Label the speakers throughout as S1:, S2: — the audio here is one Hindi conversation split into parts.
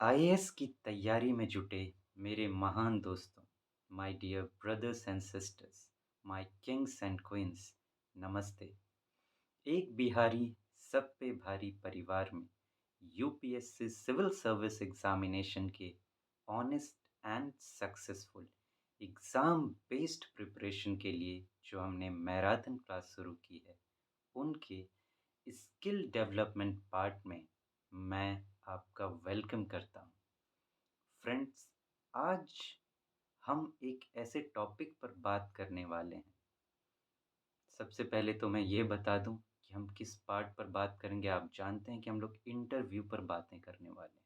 S1: आईएएस की तैयारी में जुटे मेरे महान दोस्तों, my dear brothers and sisters, my kings and queens, नमस्ते। एक बिहारी सब पे भारी परिवार में यूपीएससी सिविल सर्विस एग्जामिनेशन के honest and successful exam based preparation के लिए जो हमने मैराथन क्लास शुरू की है, उनके स्किल डेवलपमेंट पार्ट में मैं आपका वेलकम करता हूँ। फ्रेंड्स, आज हम एक ऐसे टॉपिक पर बात करने वाले हैं। सबसे पहले तो मैं ये बता दूं कि हम किस पार्ट पर बात करेंगे। आप जानते हैं कि हम लोग इंटरव्यू पर बातें करने वाले हैं।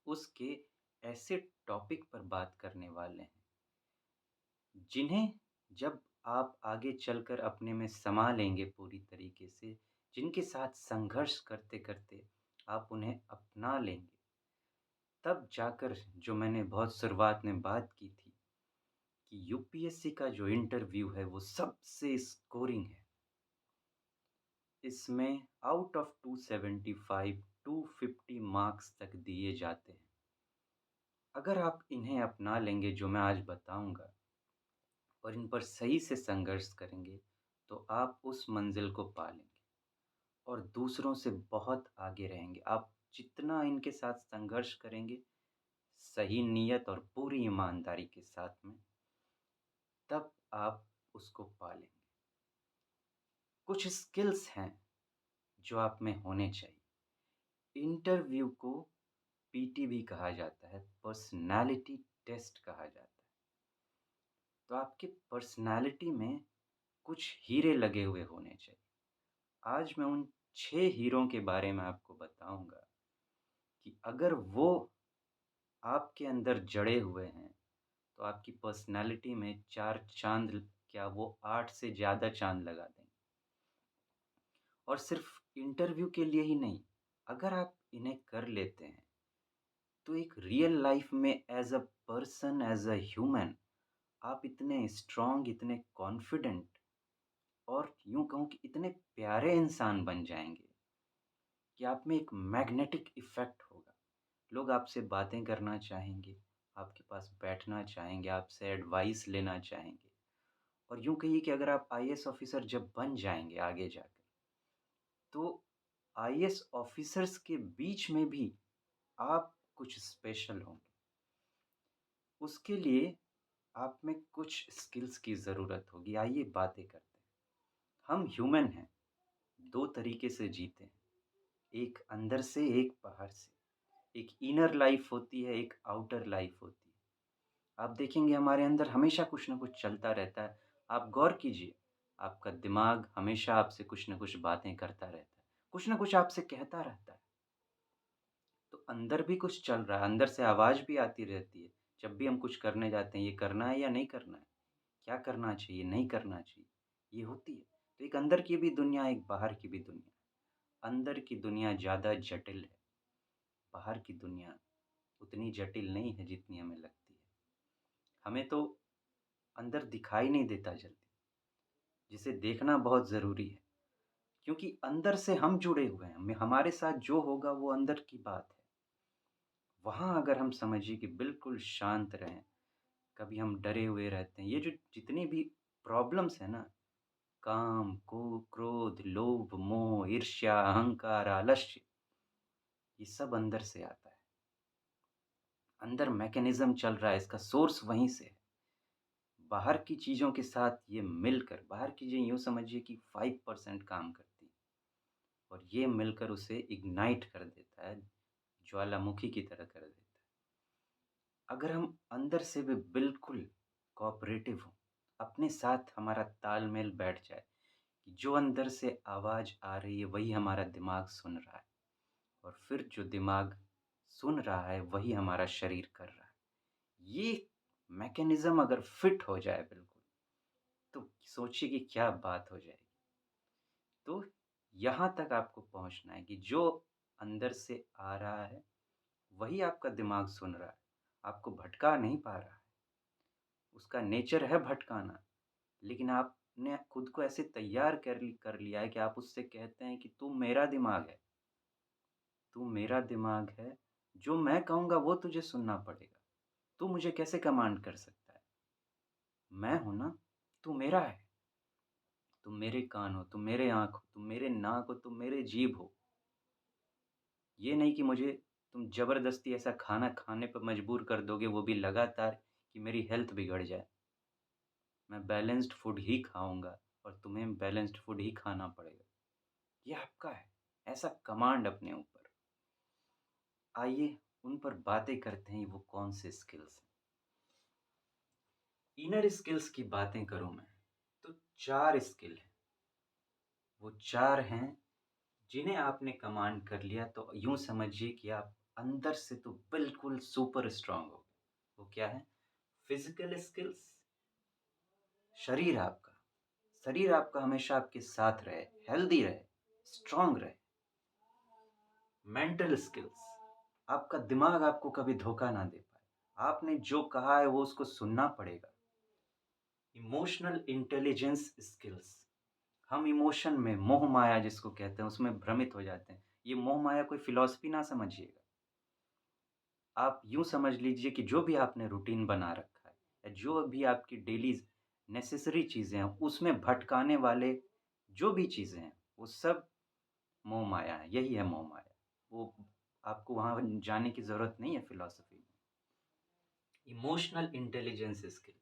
S1: उसके ऐसे टॉपिक पर बात करने वाले हैं जिन्हें जब आप आगे चलकर अपने में समा लेंगे पूरी तरीके से, जिनके साथ संघर्ष करते करते आप उन्हें अपना लेंगे, तब जाकर जो मैंने बहुत शुरुआत में बात की थी कि यूपीएससी का जो इंटरव्यू है वो सबसे स्कोरिंग है। इसमें आउट ऑफ 275 250 मार्क्स तक दिए जाते हैं। अगर आप इन्हें अपना लेंगे जो मैं आज बताऊंगा और इन पर सही से संघर्ष करेंगे, तो आप उस मंजिल को पा लेंगे और दूसरों से बहुत आगे रहेंगे। आप जितना इनके साथ संघर्ष करेंगे, सही नीयत और पूरी ईमानदारी के साथ में, तब आप उसको पा लेंगे। कुछ स्किल्स हैं जो आप में होने चाहिए। इंटरव्यू को पीटी भी कहा जाता है, पर्सनालिटी टेस्ट कहा जाता है। तो आपके पर्सनालिटी में कुछ हीरे लगे हुए होने चाहिए। आज मैं उन 6 हीरों के बारे में आपको बताऊंगा कि अगर वो आपके अंदर जड़े हुए हैं, तो आपकी पर्सनालिटी में 4 चाँद, क्या वो 8 से ज़्यादा चाँद लगा देंगे। और सिर्फ इंटरव्यू के लिए ही नहीं, अगर आप इन्हें कर लेते हैं, तो एक रियल लाइफ में as a person, as a human, आप इतने स्ट्रांग, इतने कॉन्फिडेंट और यूं कहूँ कि इतने प्यारे इंसान बन जाएंगे कि आप में एक मैग्नेटिक इफेक्ट होगा। लोग आपसे बातें करना चाहेंगे, आपके पास बैठना चाहेंगे, आपसे एडवाइस लेना चाहेंगे। और यूं कहिए कि अगर आप आईएएस ऑफिसर जब बन जाएंगे आगे जाकर, तो आईएएस ऑफिसर्स के बीच में भी आप कुछ स्पेशल होंगे। उसके लिए आप में कुछ स्किल्स की ज़रूरत होगी। आइए बातें करते हैं। हम ह्यूमन हैं, 2 तरीके से जीते हैं, एक अंदर से, एक बाहर से। एक इनर लाइफ होती है, एक आउटर लाइफ होती है। आप देखेंगे हमारे अंदर हमेशा कुछ न कुछ चलता रहता है। आप गौर कीजिए, आपका दिमाग हमेशा आपसे कुछ न कुछ बातें करता रहता है, कुछ न कुछ आपसे कहता रहता है। तो अंदर भी कुछ चल रहा है, अंदर से आवाज़ भी आती रहती है। जब भी हम कुछ करने जाते हैं, ये करना है या नहीं करना है? क्या करना चाहिए, नहीं करना चाहिए, ये होती है। तो एक अंदर की भी दुनिया, एक बाहर की भी दुनिया। अंदर की दुनिया ज़्यादा जटिल है, बाहर की दुनिया उतनी जटिल नहीं है जितनी हमें लगती है। हमें तो अंदर दिखाई नहीं देता जल्दी, जिसे देखना बहुत ज़रूरी है, क्योंकि अंदर से हम जुड़े हुए हैं। हमारे साथ जो होगा वो अंदर की बात है। वहाँ अगर हम समझिए कि बिल्कुल शांत रहें, कभी हम डरे हुए रहते हैं, ये जो जितनी भी प्रॉब्लम्स हैं ना, काम, क्रोध, लोभ, मोह, ईर्ष्या, अहंकार, आलस्य, ये सब अंदर से आता है। अंदर मैकेनिज्म चल रहा है, इसका सोर्स वहीं से है। बाहर की चीज़ों के साथ ये मिलकर, बाहर की चीज़ें यूँ समझिए कि 5% काम करती हैं और ये मिलकर उसे इग्नाइट कर देता है, ज्वालामुखी की तरह कर देता है। अगर हम अंदर से भी बिल्कुल कोऑपरेटिव हों, अपने साथ हमारा तालमेल बैठ जाए कि जो अंदर से आवाज़ आ रही है वही हमारा दिमाग सुन रहा है, और फिर जो दिमाग सुन रहा है वही हमारा शरीर कर रहा है। ये मैकेनिज़्म अगर फिट हो जाए बिल्कुल, तो सोचिए कि क्या बात हो जाएगी। तो यहाँ तक आपको पहुँचना है कि जो अंदर से आ रहा है, वही आपका दिमाग सुन रहा है, आपको भटका नहीं पा रहा है। उसका नेचर है भटकाना, लेकिन आपने खुद को ऐसे तैयार कर लिया है कि आप उससे कहते हैं कि तू मेरा दिमाग है, तू मेरा दिमाग है, जो मैं कहूँगा वो तुझे सुनना पड़ेगा। तू मुझे कैसे कमांड कर सकता है? मैं हूँ ना, तू मेरा है। तुम मेरे कान हो, तुम मेरे आँख हो, तुम मेरे नाक हो, तुम मेरे जीभ हो। ये नहीं कि मुझे तुम ज़बरदस्ती ऐसा खाना खाने पे मजबूर कर दोगे, वो भी लगातार, कि मेरी हेल्थ बिगड़ जाए। मैं बैलेंस्ड फूड ही खाऊँगा और तुम्हें बैलेंस्ड फूड ही खाना पड़ेगा। ये आपका है, ऐसा कमांड अपने ऊपर। आइए उन पर बातें करते हैं, वो कौन से स्किल्स हैं। इनर स्किल्स की बातें करूँ मैं, तो 4 स्किल हैं। वो 4 हैं जिन्हें आपने कमांड कर लिया तो यूँ समझिए कि आप अंदर से तो बिल्कुल सुपर स्ट्रॉन्ग हो गए। वो क्या है? फिज़िकल स्किल्स, शरीर आपका। शरीर आपका हमेशा आपके साथ रहे, हेल्दी रहे, स्ट्रॉन्ग रहे। मेंटल स्किल्स, आपका दिमाग आपको कभी धोखा ना दे पाए। आपने जो कहा है वो उसको सुनना पड़ेगा। इमोशनल इंटेलिजेंस स्किल्स, हम इमोशन में मोह-माया जिसको कहते हैं उसमें भ्रमित हो जाते हैं। ये मोह-माया कोई फ़िलॉसफ़ी ना समझिएगा। आप यूँ समझ लीजिए कि जो भी आपने रूटीन बना रखा है या जो भी आपकी डेली नेसेसरी चीज़ें हैं, उसमें भटकाने वाले जो भी चीज़ें हैं, वो सब मोह-माया है, यही है मोह-माया। वो आपको वहाँ जाने की ज़रूरत नहीं है फ़िलॉसफ़ी में। इमोशनल इंटेलिजेंस स्किल्स,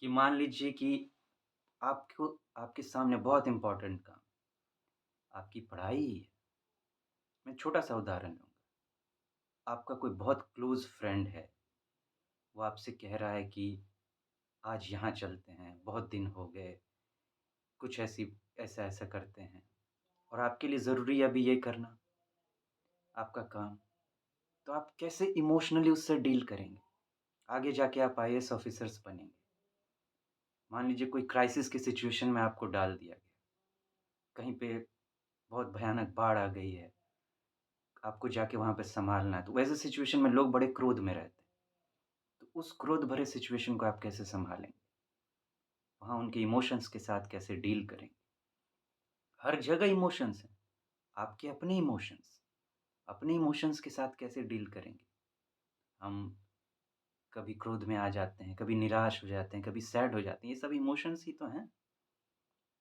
S1: कि मान लीजिए कि आपको आपके सामने बहुत इम्पोर्टेंट काम, आपकी पढ़ाई ही है। मैं छोटा-सा उदाहरण लूँगा। आपका कोई बहुत क्लोज़ फ्रेंड है, वो आपसे कह रहा है कि आज यहाँ चलते हैं, बहुत दिन हो गए, कुछ ऐसा-ऐसा करते हैं और आपके लिए ज़रूरी है अभी ये करना, आपका काम। तो आप कैसे इमोशनली उससे डील करेंगे? आगे जाके आप आईएएस ऑफ़िसर्स बनेंगे। मान लीजिए कोई क्राइसिस की सिचुएशन में आपको डाल दिया गया, कहीं पे बहुत भयानक बाढ़ आ गई है, आपको जाके वहाँ पे सँभालना है, तो वैसे सिचुएशन में लोग बड़े क्रोध में रहते हैं। तो उस क्रोध भरे सिचुएशन को आप कैसे सँभालेंगे? वहाँ उनके इमोशंस के साथ कैसे डील करेंगे? हर जगह इमोशंस हैं, आपके अपने इमोशंस के साथ कैसे डील करेंगे? हम कभी क्रोध में आ जाते हैं, कभी निराश हो जाते हैं, कभी सैड हो जाते हैं, ये सब इमोशंस ही तो हैं।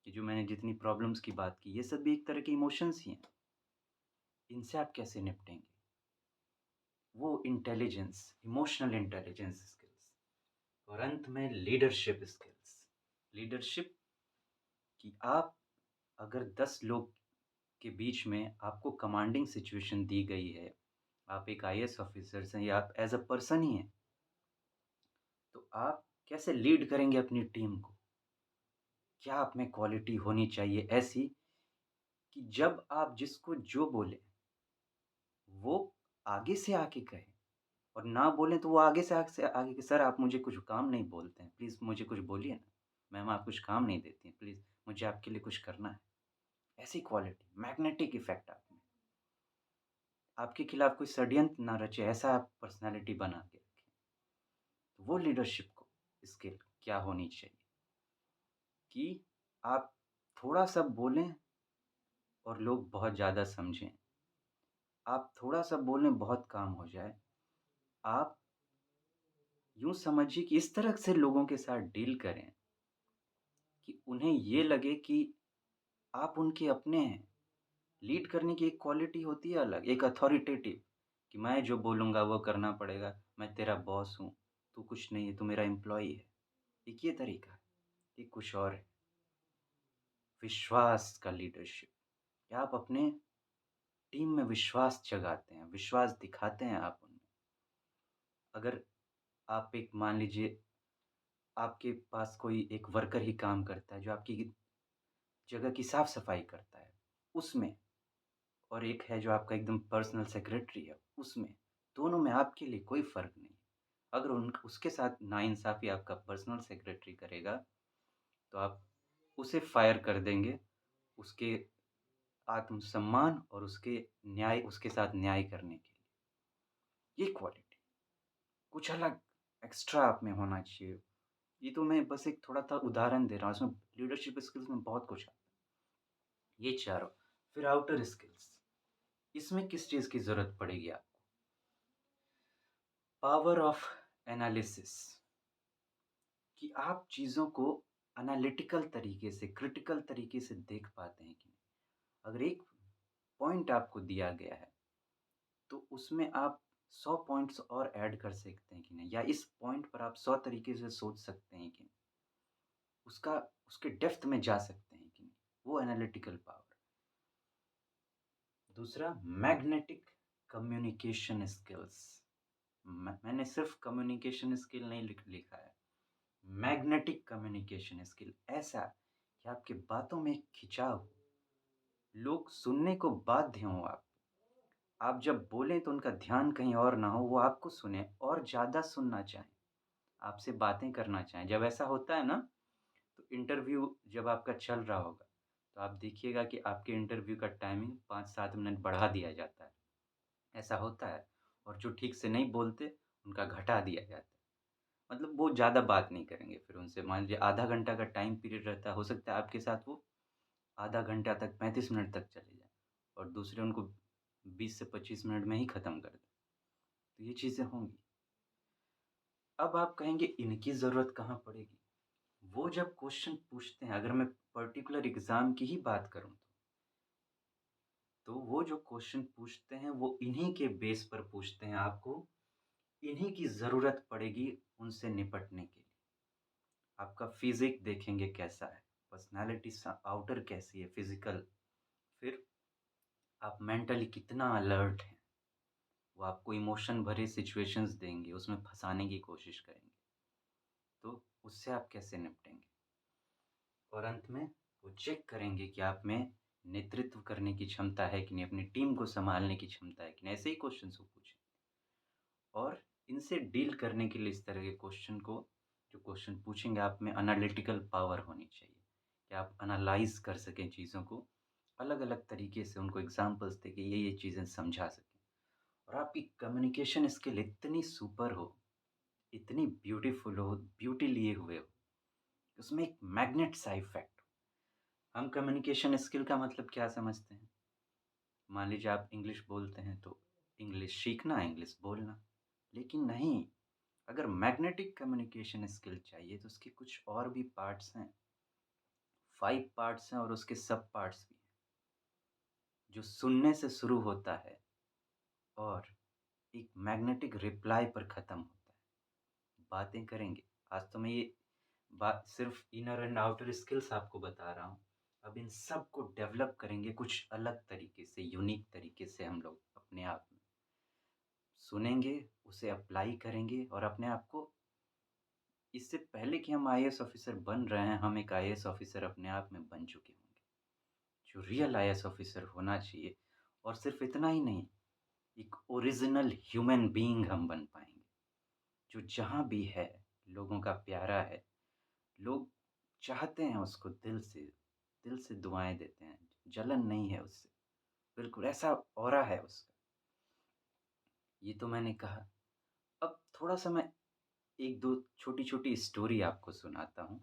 S1: कि जो मैंने जितनी प्रॉब्लम्स की बात की, ये सब भी एक तरह के इमोशंस ही हैं। इनसे आप कैसे निपटेंगे? वो इंटेलिजेंस, इमोशनल इंटेलिजेंस स्किल्स और अंत में लीडरशिप स्किल्स। लीडरशिप, कि आप अगर 10 लोग के बीच में आपको कमांडिंग सिचुएशन दी गई है, आप एक आईएएस ऑफ़िसर्स हैं या आप एज़ अ पर्सन ही हैं, तो आप कैसे लीड करेंगे अपनी टीम को? क्या आप में क्वालिटी होनी चाहिए ऐसी कि जब आप जिसको जो बोलें, वो आगे से आके कहे और ना बोलें तो वो आगे के सर आप मुझे कुछ काम नहीं बोलते हैं, प्लीज़ मुझे कुछ बोलिए ना। मैम आप कुछ काम नहीं देती हैं, प्लीज़ मुझे आपके लिए कुछ करना है। ऐसी क्वालिटी, मैग्नेटिक इफ़ेक्ट आप में। आपके खिलाफ कोई षड्यंत्र ना रचे, ऐसा आप पर्सनैलिटी बना के रखें। तो वो लीडरशिप को स्किल क्या होनी चाहिए कि आप थोड़ा-सा बोलें और लोग बहुत ज़्यादा समझें। आप थोड़ा-सा बोलें बहुत काम हो जाए। आप यूँ समझिए कि इस तरह से लोगों के साथ डील करें कि उन्हें ये लगे कि आप उनके अपने हैं। लीड करने की एक क्वालिटी होती है अलग, एक अथॉरिटेटिव, कि मैं जो बोलूँगा वो करना पड़ेगा, मैं तेरा बॉस हूँ, तू कुछ नहीं है, तू मेरा एम्प्लॉयी है। एक ये तरीका है, एक कुछ और है, विश्वास का लीडरशिप, कि आप अपने टीम में विश्वास जगाते हैं, विश्वास दिखाते हैं आप उनमें। अगर आप एक मान लीजिए आपके पास कोई एक वर्कर ही काम करता है, जो आपकी जगह की साफ-सफाई करता है, उसमें और एक है जो आपका एकदम पर्सनल सेक्रेटरी है, उसमें, दोनों में आपके लिए कोई फ़र्क नहीं। अगर उन उसके साथ नाइंसाफ़ी आपका पर्सनल सेक्रेटरी करेगा, तो आप उसे फ़ायर कर देंगे, उसके आत्मसम्मान और उसके साथ न्याय करने के लिए। ये क्वालिटी, कुछ अलग एक्स्ट्रा आप में होना चाहिए। ये तो मैं बस एक थोड़ा-सा उदाहरण दे रहा हूँ, इसमें लीडरशिप स्किल्स में बहुत कुछ आता है। ये चारों, फिर आउटर स्किल्स, इसमें किस चीज़ की ज़रूरत पड़ेगी आपको? पावर ऑफ एनालिसिस कि आप चीज़ों को एनालिटिकल तरीके से, क्रिटिकल तरीके से देख पाते हैं कि नहीं। अगर एक पॉइंट आपको दिया गया है, तो उसमें आप 100 पॉइंट्स और ऐड कर सकते हैं कि नहीं, या इस पॉइंट पर आप 100 तरीके से सोच सकते हैं कि नहीं, उसका उसके डेप्थ में जा सकते हैं कि नहीं, वो एनालिटिकल पावर। दूसरा, मैग्नेटिक कम्युनिकेशन स्किल्स। मैंने सिर्फ कम्युनिकेशन स्किल नहीं लिखा है, मैग्नेटिक कम्युनिकेशन स्किल। ऐसा कि आपकी बातों में एक खिंचाव हो, लोग सुनने को बाध्य हों आप जब बोलें तो उनका ध्यान कहीं और ना हो, वो आपको सुने और ज़्यादा सुनना चाहें, आपसे बातें करना चाहें। जब ऐसा होता है ना, तो इंटरव्यू जब आपका चल रहा होगा, तो आप देखिएगा कि आपके इंटरव्यू का टाइमिंग 5-7 मिनट बढ़ा दिया जाता है। ऐसा होता है। और जो ठीक से नहीं बोलते, उनका घटा दिया जाता है। मतलब वो ज़्यादा बात नहीं करेंगे फिर उनसे। मान लीजिए आधा घंटा का टाइम पीरियड रहता है, हो सकता है आपके साथ वो आधा घंटा तक 35 मिनट तक चले जाएँ और दूसरे उनको 20 से 25 मिनट में ही ख़त्म कर दें। तो ये चीज़ें होंगी। अब आप कहेंगे इनकी ज़रूरत कहाँ पड़ेगी? वो जब क्वेश्चन पूछते हैं, अगर मैं पर्टिकुलर एग्ज़ाम की ही बात करूँ तो वो जो क्वेश्चन पूछते हैं वो इन्हीं के बेस पर पूछते हैं आपको, इन्हीं की ज़रूरत पड़ेगी उनसे निपटने के लिए। आपका फ़िज़िक देखेंगे कैसा है, पर्सनैलिटी आउटर कैसी है फ़िज़िकल, फिर आप मेंटली कितना अलर्ट हैं, वो आपको इमोशन भरे सिचुएशंस देंगे, उसमें फँसाने की कोशिश करेंगे, तो उससे आप कैसे निपटेंगे? और अंत में वो चेक करेंगे कि आप में नेतृत्व करने की क्षमता है कि नहीं, अपनी टीम को सँभालने की क्षमता है कि नहीं, ऐसे ही क्वेश्चन्स वो पूछें। और इनसे डील करने के लिए इस तरह के क्वेश्चन को जो क्वेश्चन पूछेंगे, आप में एनालिटिकल पावर होनी चाहिए कि आप एनालाइज़ कर सकें चीज़ों को, अलग-अलग तरीके से उनको एग्ज़ाम्पल्स देके ये चीज़ें समझा सकें। और आपकी कम्युनिकेशन स्किल इतनी सुपर हो, इतनी ब्यूटीफुल हो, ब्यूटी लिए हुए हो, उसमें एक मैग्नेट सा इफ़ेक्ट हो। हम कम्युनिकेशन स्किल का मतलब क्या समझते हैं? मान लीजिए आप इंग्लिश बोलते हैं तो इंग्लिश सीखना, इंग्लिश बोलना। लेकिन नहीं, अगर मैग्नेटिक कम्युनिकेशन स्किल चाहिए तो उसके कुछ और भी पार्ट्स हैं। 5 पार्ट्स हैं और उसके सब पार्ट्स भी हैं, जो सुनने से शुरू होता है और एक मैग्नेटिक रिप्लाई पर ख़त्म होता है। बातें करेंगे। आज तो मैं ये बात सिर्फ़ इनर एंड आउटर स्किल्स आपको बता रहा हूँ। अब इन सब को डेवलप करेंगे कुछ अलग तरीके से, यूनिक तरीके से हम लोग अपने आप में। सुनेंगे, उसे अप्लाई करेंगे और अपने आप को, इससे पहले कि हम आईएएस ऑफ़िसर बन रहे हैं, हम एक आईएएस ऑफ़िसर अपने आप में बन चुके होंगे, जो रियल आईएएस ऑफ़िसर होना चाहिए। और सिर्फ़ इतना ही नहीं, एक ओरिजिनल ह्यूमन बीइंग हम बन पाएँगे, जो जहाँ भी है, लोगों का प्यारा है, लोग चाहते हैं उसको दिल से दुआएँ देते हैं, जलन नहीं है उससे, बिल्कुल ऐसा ऑरा है उसका। ये तो मैंने कहा। अब थोड़ा-सा मैं 1-2 छोटी-छोटी स्टोरी आपको सुनाता हूँ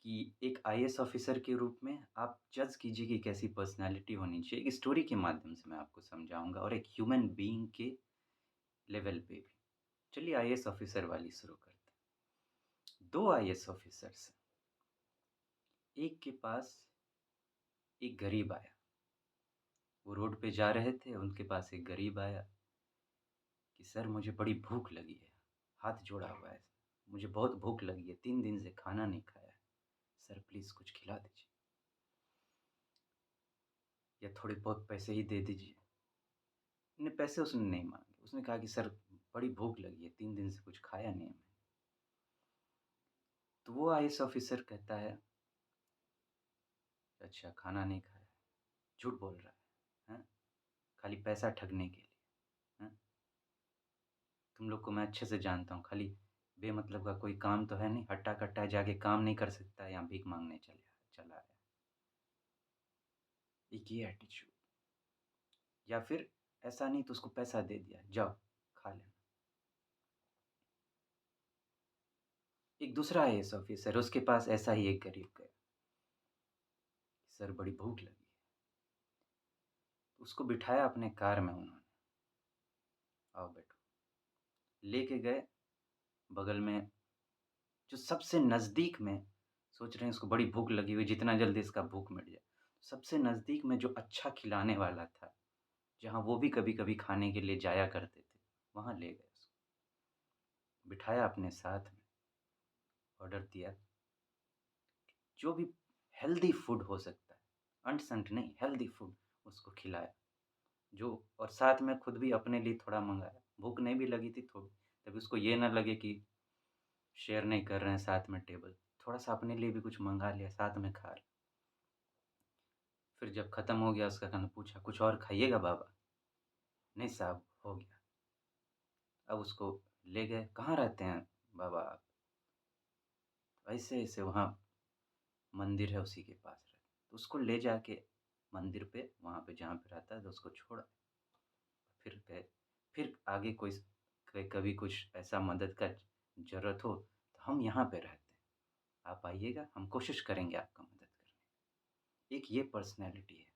S1: कि एक आईएएस ऑफ़िसर के रूप में आप जज कीजिए कि कैसी पर्सनैलिटी होनी चाहिए। एक स्टोरी के माध्यम से मैं आपको समझाऊँगा और एक ह्यूमन बीइंग के लेवल पे भी। चलिए आईएएस ऑफ़िसर वाली शुरू करते हैं। 2 आईएएस ऑफ़िसर्स हैं। एक के पास एक गरीब आया। वो रोड पे जा रहे थे, उनके पास एक गरीब आया कि सर मुझे बड़ी भूख लगी है। हाथ जोड़ा हुआ है। मुझे बहुत भूख लगी है, 3 दिन से खाना नहीं खाया है। सर प्लीज़ कुछ खिला दीजिए या थोड़े बहुत पैसे ही दे दीजिए। ने पैसे उसने नहीं माँगे। उसने कहा कि सर बड़ी भूख लगी है, 3 दिन से कुछ खाया नहीं है मैंने। तो वो आईएएस ऑफ़िसर कहता है, अच्छा खाना नहीं खाया, झूठ बोल रहा है, हैं? खाली पैसा ठगने के लिए, हैं? तुम लोग को मैं अच्छे से जानता हूँ, खाली बेमतलब का कोई काम तो है नहीं, हट्टा-कट्टा जाके काम नहीं कर सकता है, यहाँ भीख माँगने चला आया। एक ये एटीट्यूड। या फिर ऐसा नहीं तो उसको पैसा दे दिया, जाओ खा लेना। एक दूसरा आईएएस ऑफ़िसर, उसके पास ऐसा ही एक गरीब गया, सर बड़ी भूख लगी है। उसको बिठाया अपने कार में उन्होंने, आओ बैठो। लेके गए बगल में जो सबसे नज़दीक में सोच रहे हैं इसको बड़ी भूख लगी हुई जितना जल्दी इसका भूख मिट जाए। सबसे नज़दीक में जो अच्छा खिलाने वाला था, जहाँ वो भी कभी-कभी खाने के लिए जाया करते थे, वहाँ ले गए उसको। बिठाया अपने साथ में, ऑर्डर दिया, जो भी हेल्दी फूड हो सकता है, अंट-संट नहीं हेल्दी फूड उसको खिलाया। जो और साथ में खुद भी अपने लिए थोड़ा मँगाया, भूख नहीं भी लगी थी थोड़ी, तभी उसको ये ना लगे कि शेयर नहीं कर रहे हैं साथ में टेबल, थोड़ा-सा अपने लिए भी कुछ मँगा लिया, साथ में खा रहे। फिर जब खत्म हो गया उसका खाना पूछा, "कुछ और खाइएगा बाबा?" "नहीं साहब, हो गया।" अब उसको ले गए, "कहाँ रहते हैं बाबा आप?" "ऐसे-ऐसे वहाँ मंदिर है उसी के पास रहते हैं।" तो उसको ले जाके मंदिर पे, वहाँ पे जहाँ पे रहता है तो उसको छोड़ा। फिर गए, फिर आगे कोई कभी कुछ ऐसा मदद का ज़रूरत हो, तो हम यहाँ पे रहते हैं, आप आइएगा, हम कोशिश करेंगे आपका मदद करने की। एक ये पर्सनैलिटी है।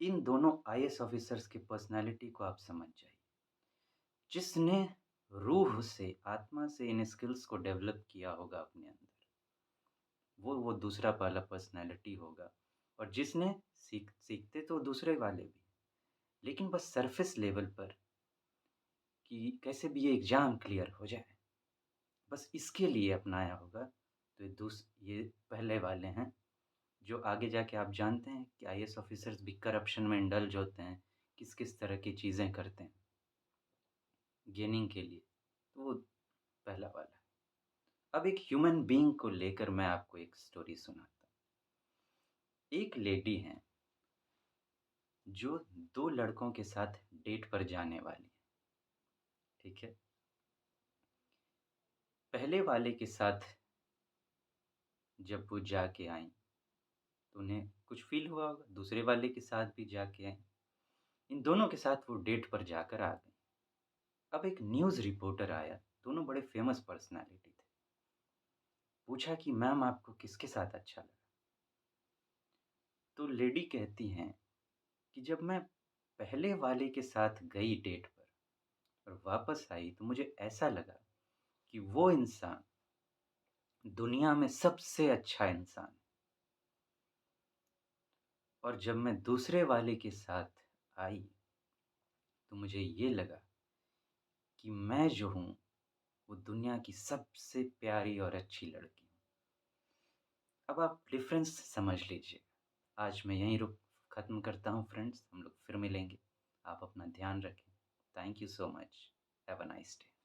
S1: इन दोनों आईएएस ऑफ़िसर्स की पर्सनैलिटी को आप समझ जाइए। जिसने रूह से, आत्मा से इन स्किल्स को डेवलप किया होगा अपने अंदर, वो दूसरा वाला पर्सनैलिटी होगा और जिसने सीखते तो दूसरे वाले भी, लेकिन बस सरफ़ेस लेवल पर कि कैसे भी ये एग्ज़ाम क्लियर हो जाए, बस इसके लिए अपनाया होगा, तो ये पहले वाले हैं, जो आगे जाके आप जानते हैं कि आईएएस ऑफ़िसर्स भी करप्शन में इंडल्ज होते हैं, किस-किस तरह की चीज़ें करते हैं, गेनिंग के लिए, तो वो पहला वाला है। अब एक ह्यूमन बीइंग को लेकर मैं आपको एक स्टोरी सुनाता हूँ। एक लेडी हैं, जो 2 लड़कों के साथ डेट पर जाने वाली हैं, ठीक है? पहले वाले के साथ जब वो जाके आईं, तो उन्हें कुछ फ़ील हुआ होगा, दूसरे वाले के साथ भी जाके आईं। इन दोनों के साथ वो डेट पर जाकर आ गईं। अब एक न्यूज़ रिपोर्टर आया, दोनों बड़े फ़ेमस पर्सनैलिटी थे। पूछा कि मैम आपको किसके साथ अच्छा लगा? तो लेडी कहती हैं कि जब मैं पहले वाले के साथ गई डेट पर और वापस आई तो मुझे ऐसा लगा कि वो इंसान दुनिया में सबसे अच्छा इंसान है और जब मैं दूसरे वाले के साथ आई तो मुझे ये लगा कि मैं जो हूँ वो दुनिया की सबसे प्यारी और अच्छी लड़की हूँ। अब आप डिफ़रेंस समझ लीजिए। आज मैं यहीं ख़त्म करता हूँ फ्रेंड्स, हम लोग फिर मिलेंगे। आप अपना ध्यान रखें। Thank you so much. Have a nice day.